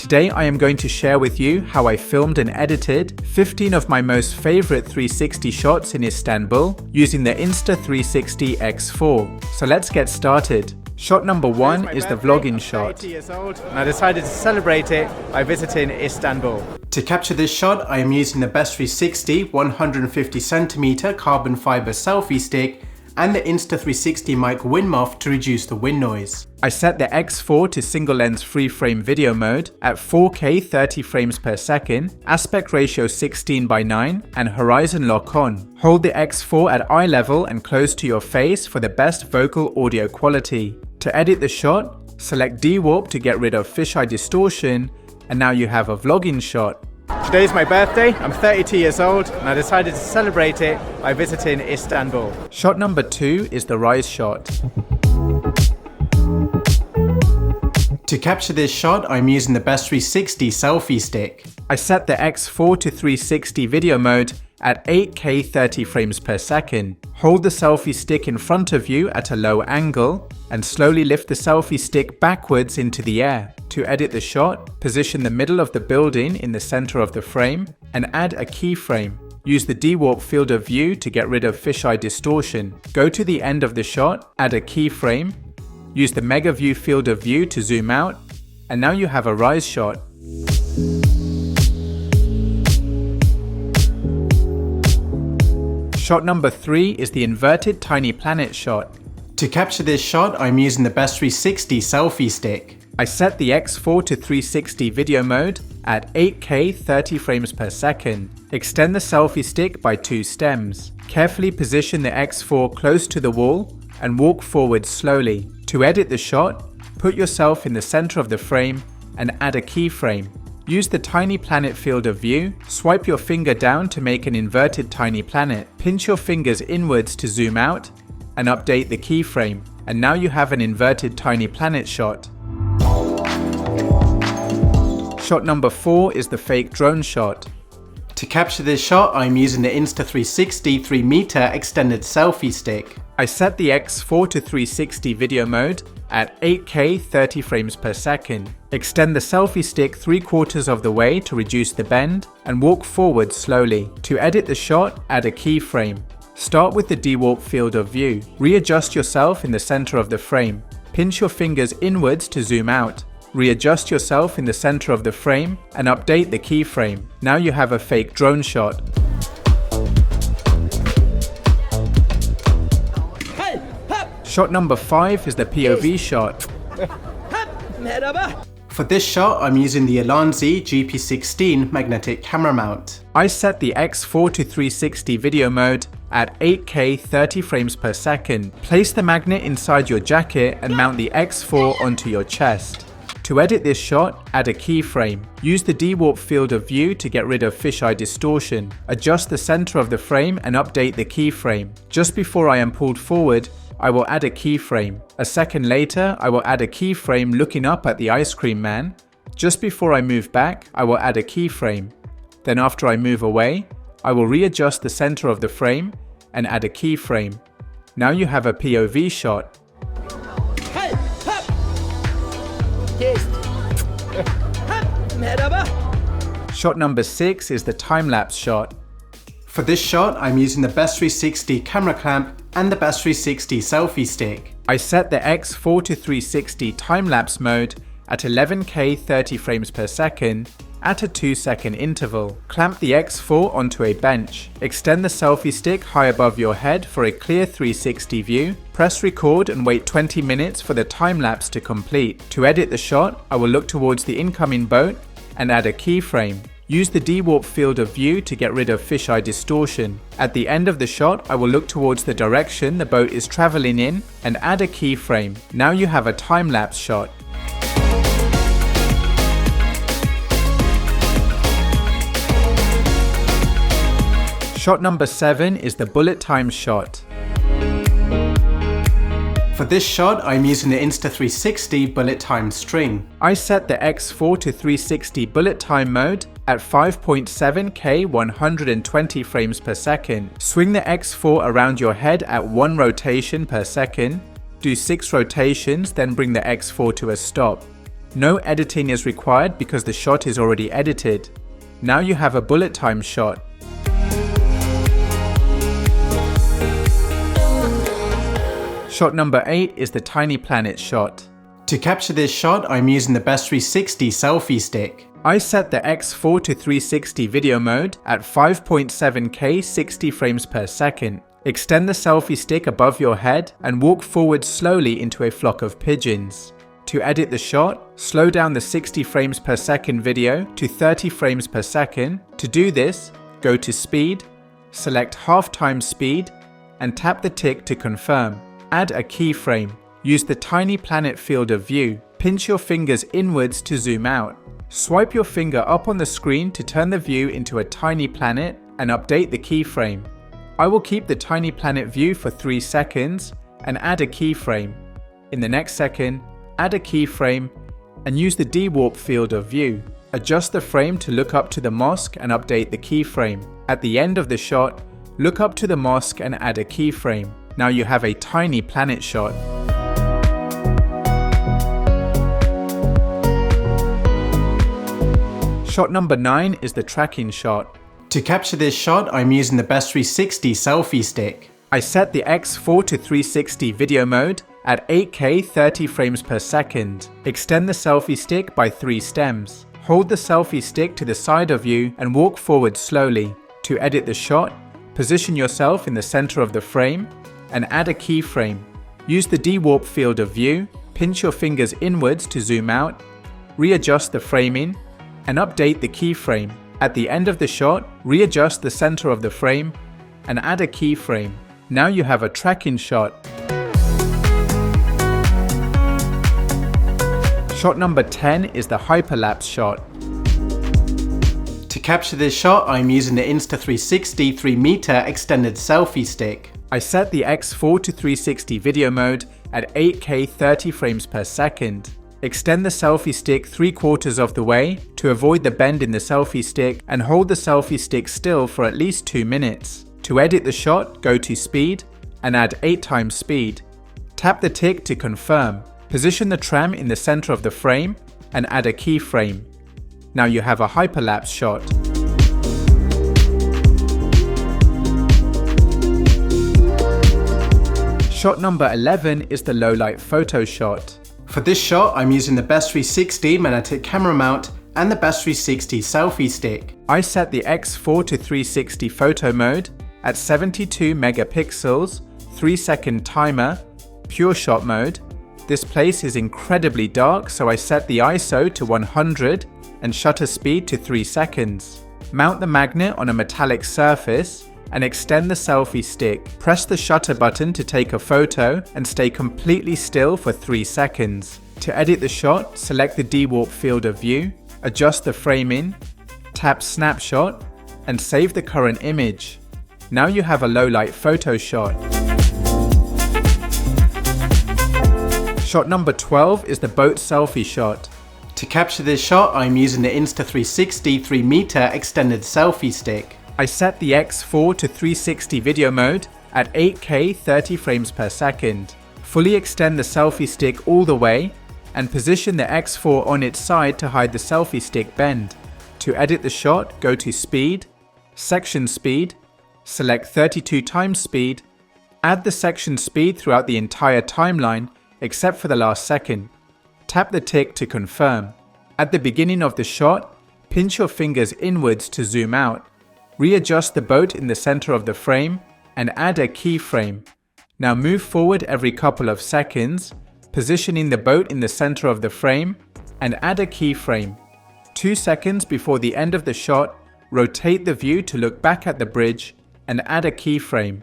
Today I am going to share with you how I filmed and edited 15 of my most favorite 360 shots in Istanbul using the Insta360 X4. So let's get started. Shot number 1 is the vlogging shot. 80 years old, and I decided to celebrate it by visiting Istanbul. To capture this shot, I am using the Best360 150cm carbon fiber selfie stick and the Insta360 mic wind muff to reduce the wind noise. I set the X4 to single lens free frame video mode at 4K 30 frames per second, aspect ratio 16:9 and horizon lock on. Hold the X4 at eye level and close to your face for the best vocal audio quality. To edit the shot, select D-Warp to get rid of fisheye distortion, and now you have a vlogging shot. Today is my birthday, I'm 32 years old, and I decided to celebrate it by visiting Istanbul. Shot number 2 is the rise shot. To capture this shot, I'm using the Best360 selfie stick. I set the X4 to 360 video mode at 8K 30 frames per second. Hold the selfie stick in front of you at a low angle and slowly lift the selfie stick backwards into the air. To edit the shot, position the middle of the building in the center of the frame and add a keyframe. Use the D-Warp field of view to get rid of fisheye distortion. Go to the end of the shot, add a keyframe. Use the Mega View field of view to zoom out, and now you have a rise shot. Shot number 3 is the inverted tiny planet shot. To capture this shot, I'm using the Best360 selfie stick. I set the X4 to 360 video mode at 8K 30 frames per second. Extend the selfie stick by 2 stems. Carefully position the X4 close to the wall and walk forward slowly. To edit the shot, put yourself in the center of the frame and add a keyframe. Use the tiny planet field of view, swipe your finger down to make an inverted tiny planet. Pinch your fingers inwards to zoom out and update the keyframe. And now you have an inverted tiny planet shot. Shot number 4 is the fake drone shot. To capture this shot, I'm using the Insta360 3-meter extended selfie stick. I set the X4 to 360 video mode at 8K 30 frames per second. Extend the selfie stick 3/4 of the way to reduce the bend and walk forward slowly. To edit the shot, add a keyframe. Start with the D-Warp field of view. Readjust yourself in the center of the frame. Pinch your fingers inwards to zoom out. Readjust yourself in the center of the frame and update the keyframe. Now you have a fake drone shot. Shot number 5 is the POV shot. For this shot, I'm using the Ulanzi GP16 magnetic camera mount. I set the X4 to 360 video mode at 8K 30 frames per second. Place the magnet inside your jacket and mount the X4 onto your chest. To edit this shot, add a keyframe. Use the D-Warp field of view to get rid of fisheye distortion. Adjust the center of the frame and update the keyframe. Just before I am pulled forward, I will add a keyframe. A second later, I will add a keyframe looking up at the ice cream man. Just before I move back, I will add a keyframe. Then after I move away, I will readjust the center of the frame and add a keyframe. Now you have a POV shot. Shot number 6 is the time-lapse shot. For this shot, I'm using the Best360 camera clamp and the Best360 selfie stick. I set the X4 to 360 time-lapse mode at 11K 30 frames per second at a 2-second interval. Clamp the X4 onto a bench. Extend the selfie stick high above your head for a clear 360 view. Press record and wait 20 minutes for the time-lapse to complete. To edit the shot, I will look towards the incoming boat and add a keyframe. Use the D-Warp field of view to get rid of fisheye distortion. At the end of the shot, I will look towards the direction the boat is traveling in and add a keyframe. Now you have a time-lapse shot. Shot number 7 is the bullet time shot. For this shot, I'm using the Insta360 bullet time string. I set the X4 to 360 bullet time mode at 5.7K 120 frames per second. Swing the X4 around your head at 1 rotation per second. Do 6 rotations, then bring the X4 to a stop. No editing is required because the shot is already edited. Now you have a bullet time shot. Shot number 8 is the tiny planet shot. To capture this shot, I'm using the Best360 selfie stick. I set the X4 to 360 video mode at 5.7K 60 frames per second. Extend the selfie stick above your head and walk forward slowly into a flock of pigeons. To edit the shot, slow down the 60 frames per second video to 30 frames per second. To do this, go to Speed, select half times speed, and tap the tick to confirm. Add a keyframe. Use the tiny planet field of view. Pinch your fingers inwards to zoom out. Swipe your finger up on the screen to turn the view into a tiny planet and update the keyframe. I will keep the tiny planet view for 3 seconds and add a keyframe. In the next second, add a keyframe and use the dewarp field of view. Adjust the frame to look up to the mosque and update the keyframe. At the end of the shot, look up to the mosque and add a keyframe. Now you have a tiny planet shot. Shot number 9 is the tracking shot. To capture this shot, I'm using the Best360 selfie stick. I set the X4 to 360 video mode at 8K 30 frames per second. Extend the selfie stick by 3 stems. Hold the selfie stick to the side of you and walk forward slowly. To edit the shot, position yourself in the center of the frame and add a keyframe. Use the dewarp field of view, pinch your fingers inwards to zoom out, readjust the framing, and update the keyframe. At the end of the shot, readjust the center of the frame and add a keyframe. Now you have a tracking shot. Shot number 10 is the Hyperlapse shot. To capture this shot, I'm using the Insta360 3-meter extended selfie stick. I set the X4 to 360 video mode at 8K 30 frames per second. Extend the selfie stick 3/4 of the way to avoid the bend in the selfie stick and hold the selfie stick still for at least 2 minutes. To edit the shot, go to Speed and add 8 times speed. Tap the tick to confirm. Position the tram in the center of the frame and add a keyframe. Now you have a hyperlapse shot. Shot number 11 is the lowlight photo shot. For this shot, I'm using the Best360 magnetic camera mount and the Best360 selfie stick. I set the X4 to 360 photo mode at 72 megapixels, 3-second timer, pure shot mode. This place is incredibly dark, so I set the ISO to 100 and shutter speed to 3 seconds. Mount the magnet on a metallic surface and extend the selfie stick. Press the shutter button to take a photo and stay completely still for 3 seconds. To edit the shot, select the dewarp field of view, adjust the framing, tap snapshot, and save the current image. Now you have a lowlight photo shot. Shot number 12 is the boat selfie shot. To capture this shot, I'm using the Insta360 3-meter extended selfie stick. I set the X4 to 360 video mode at 8K 30 frames per second. Fully extend the selfie stick all the way and position the X4 on its side to hide the selfie stick bend. To edit the shot, go to Speed, Section Speed, select 32 times speed, add the section speed throughout the entire timeline except for the last second. Tap the tick to confirm. At the beginning of the shot, pinch your fingers inwards to zoom out. Readjust the boat in the center of the frame and add a keyframe. Now move forward every couple of seconds, positioning the boat in the center of the frame and add a keyframe. 2 seconds before the end of the shot, rotate the view to look back at the bridge and add a keyframe.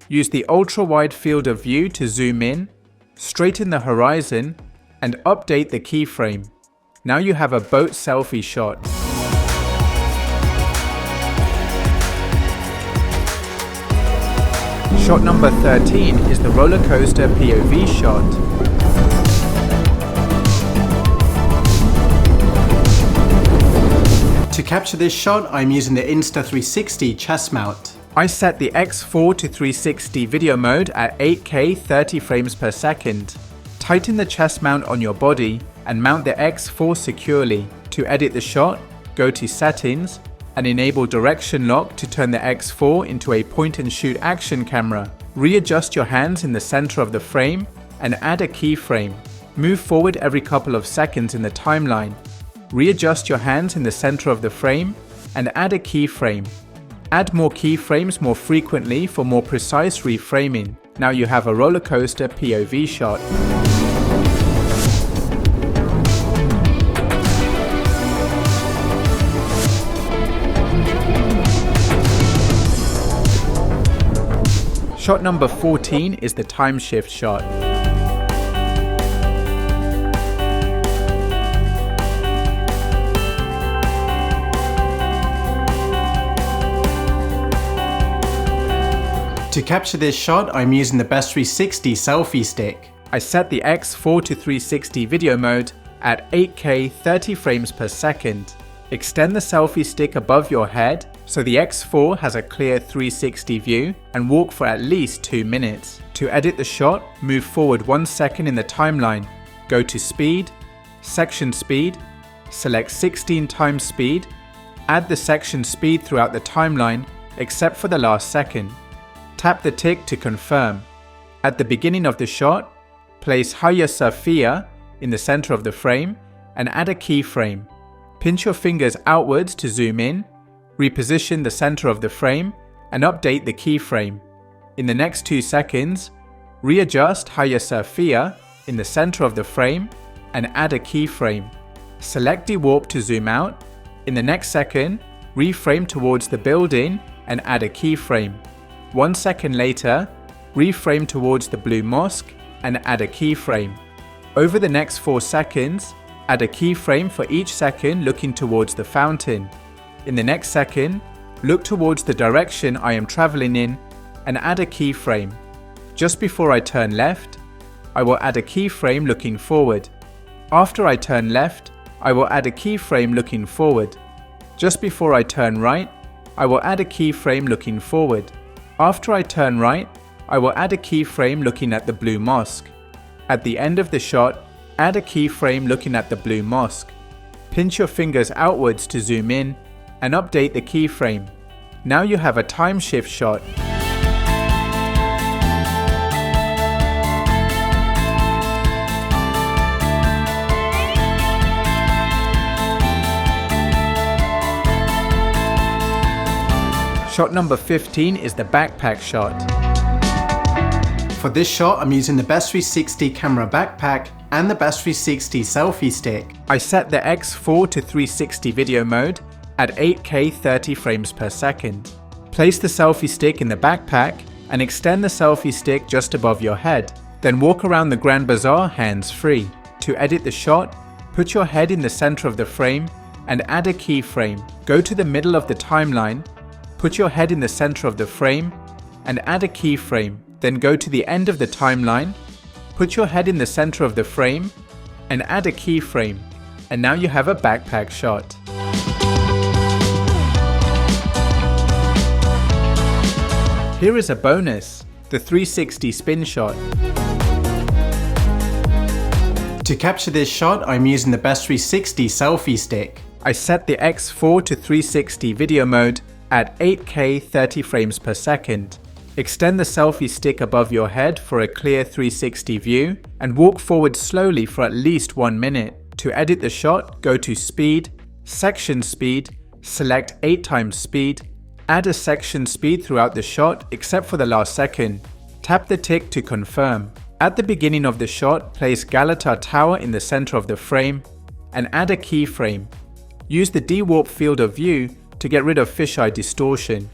Use the ultra-wide field of view to zoom in, straighten the horizon and update the keyframe. Now you have a boat selfie shot. Shot number 13 is the Rollercoaster POV shot. To capture this shot, I'm using the Insta360 chest mount. I set the X4 to 360 video mode at 8K 30 frames per second. Tighten the chest mount on your body and mount the X4 securely. To edit the shot, go to Settings and enable Direction Lock to turn the X4 into a point-and-shoot action camera. Readjust your hands in the center of the frame and add a keyframe. Move forward every couple of seconds in the timeline. Readjust your hands in the center of the frame and add a keyframe. Add more keyframes more frequently for more precise reframing. Now you have a rollercoaster POV shot. Shot number 14 is the Timeshift shot. To capture this shot, I'm using the Best360 selfie stick. I set the X4 to 360 video mode at 8K 30 frames per second. Extend the selfie stick above your head so the X4 has a clear 360 view and walk for at least 2 minutes. To edit the shot, move forward 1 second in the timeline. Go to Speed, Section Speed, select 16 times speed, add the section speed throughout the timeline except for the last second. Tap the tick to confirm. At the beginning of the shot, place Hyperlapse in the center of the frame and add a keyframe. Pinch your fingers outwards to zoom in, reposition the center of the frame and update the keyframe. In the next 2 seconds, readjust Hyperlapse in the center of the frame and add a keyframe. Select Dewarp to zoom out. In the next second, reframe towards the building and add a keyframe. 1 second later, reframe towards the blue mosque and add a keyframe. Over the next 4 seconds, add a keyframe for each second looking towards the fountain. In the next second, look towards the direction I am traveling in and add a keyframe. Just before I turn left, I will add a keyframe looking forward. After I turn left, I will add a keyframe looking forward. Just before I turn right, I will add a keyframe looking forward. After I turn right, I will add a keyframe looking at the blue mosque. At the end of the shot, add a keyframe looking at the blue mosque. Pinch your fingers outwards to zoom in and update the keyframe. Now you have a Timeshift shot. Shot number 15 is the backpack shot. For this shot, I'm using the Best360 camera backpack and the Best360 selfie stick. I set the X4 to 360 video mode at 8K 30 frames per second. Place the selfie stick in the backpack and extend the selfie stick just above your head. Then walk around the Grand Bazaar hands free. To edit the shot, put your head in the center of the frame and add a keyframe. Go to the middle of the timeline, put your head in the center of the frame and add a keyframe. Then go to the end of the timeline, put your head in the center of the frame and add a keyframe. And now you have a backpack shot. Here is a bonus, the 360 spin shot. To capture this shot, I'm using the Best360 selfie stick. I set the X4 to 360 video mode at 8K 30 frames per second. Extend the selfie stick above your head for a clear 360 view and walk forward slowly for at least 1 minute. To edit the shot, go to Speed, Section Speed, select 8 times speed, add a section speed throughout the shot except for the last second. Tap the tick to confirm. At the beginning of the shot, place Galata Tower in the center of the frame and add a keyframe. Use the Dewarp field of view to get rid of fisheye distortion.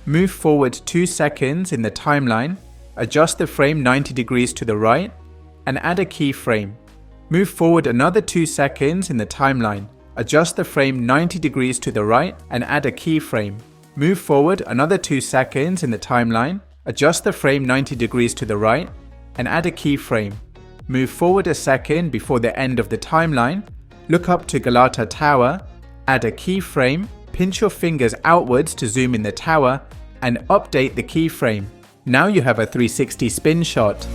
Move forward 2 seconds in the timeline, adjust the frame 90 degrees to the right, and add a keyframe. Move forward another 2 seconds in the timeline, adjust the frame 90 degrees to the right, and add a keyframe. Move forward another 2 seconds in the timeline, adjust the frame 90 degrees to the right, and add a keyframe. Move forward a second before the end of the timeline, look up to Galata Tower, add a keyframe, pinch your fingers outwards to zoom in the tower, and update the keyframe. Now you have a 360 spin shot.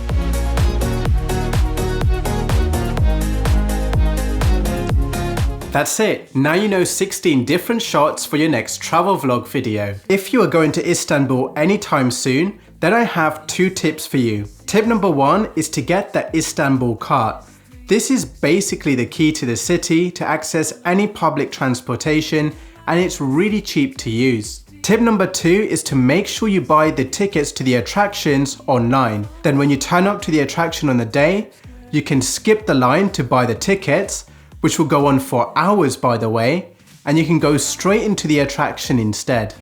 That's it. Now you know 16 different shots for your next travel vlog video. If you are going to Istanbul anytime soon, then I have 2 tips for you. Tip number 1 is to get the Istanbul card. This is basically the key to the city to access any public transportation, and it's really cheap to use. Tip number 2 is to make sure you buy the tickets to the attractions online. Then when you turn up to the attraction on the day, you can skip the line to buy the tickets, which will go on for hours by the way, and you can go straight into the attraction instead.